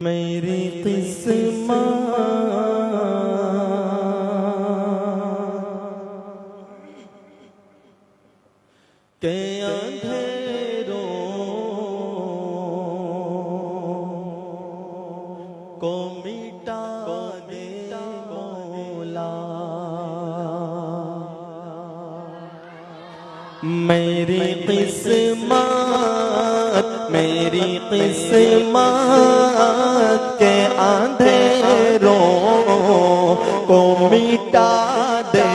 میری قسمت کے اندھیروں کو مٹا دے مولا، میری قسمت کے اندھیروں کو مٹا دے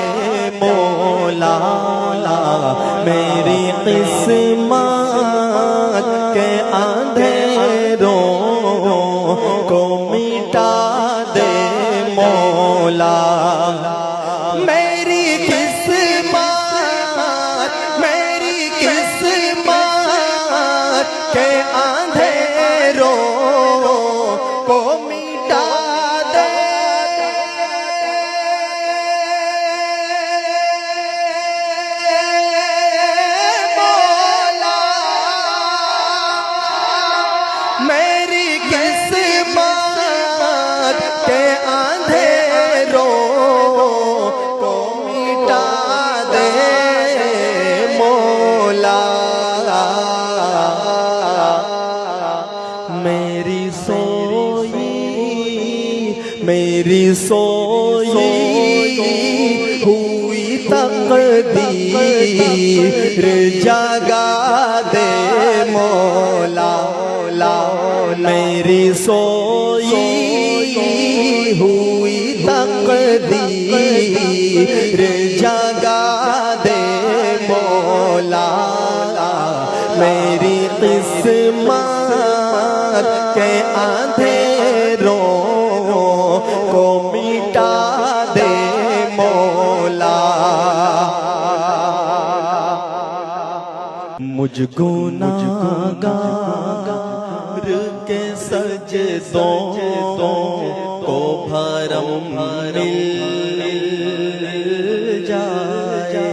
مولا، میری قسمت کے اندھیروں کو مٹا دے مولا، میری قسمت کے اندھیروں کو مٹا دے مولا، میری قسمت کے اندھیروں کو مٹا دے مولا، میری سوئی ہوئی تقدیر جگا دے مولا، میری سوئی ہوئی تقدیر جگا دے مولا، میری قسمت کے اندھیروں کو مٹا دے مولا، مجھ گناہگار کے سجدوں کو بھرم مل جائے،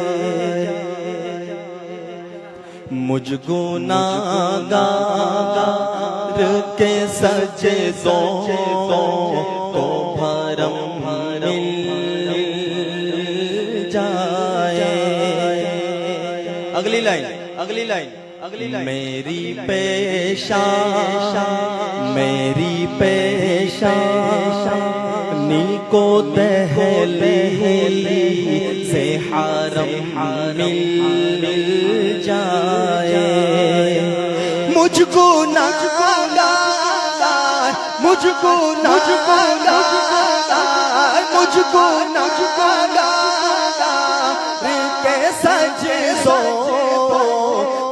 مجھ گناہگار کے سجدوں کو بھرم مل جائے، اگلی لائن میری پیشانی کو دہلی سے حرم مل جائے، مجھ کو ناگار کے سجدوں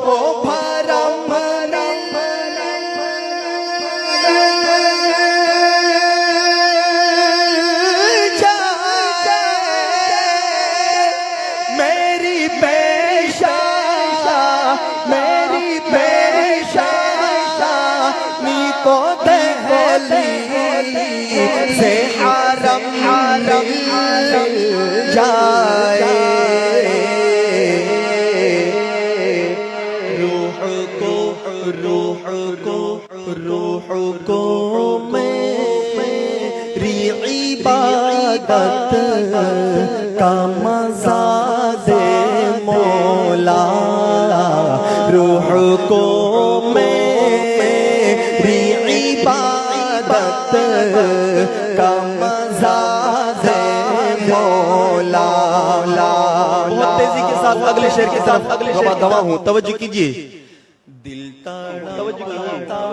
کو بھرم مل جائے، میری پیشانی کو دہلی سے حرم مل جائے، روح کو میری عبادت کا مزہ دے مولا، روح کو میری عبادت کا مزہ دے مولا، بہت تیزی کے ساتھ اگلے شعر کی طرف گواہ ہوں، توجہ کیجئے، دل تڑپتا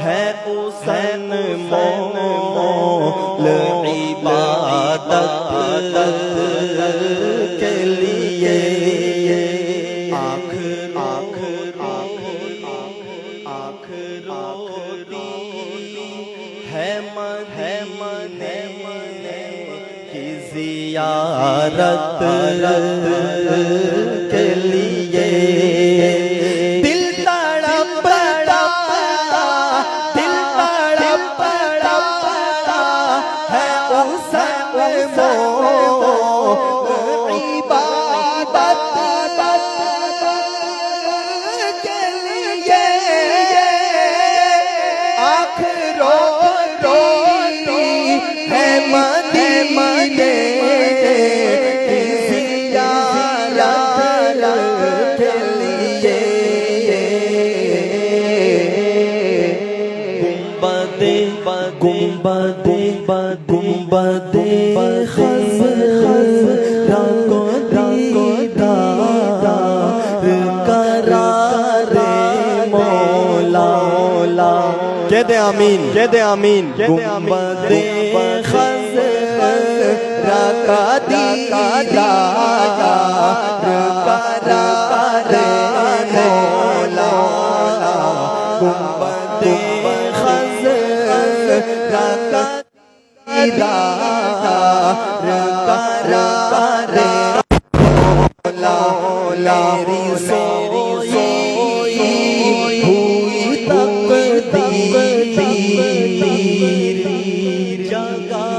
ہے حسین مول عبادت کے لیے، آنکھ روتی ہے مدینے کی زیارت کے لیے، دل تڑپتا ہے حسین مول عبادت کے لیے، آنکھ روتی ہے مدینے کی زیارت کے لیے گنبد خضرا کو دیدار کرا دے مولا کہہ دے آمین گنبد خضرا کا دیدار کرا دے مولا گنبد خضرا کا دیدار کرا دے مولا میری سوئی ہوئی تقدیر جگہ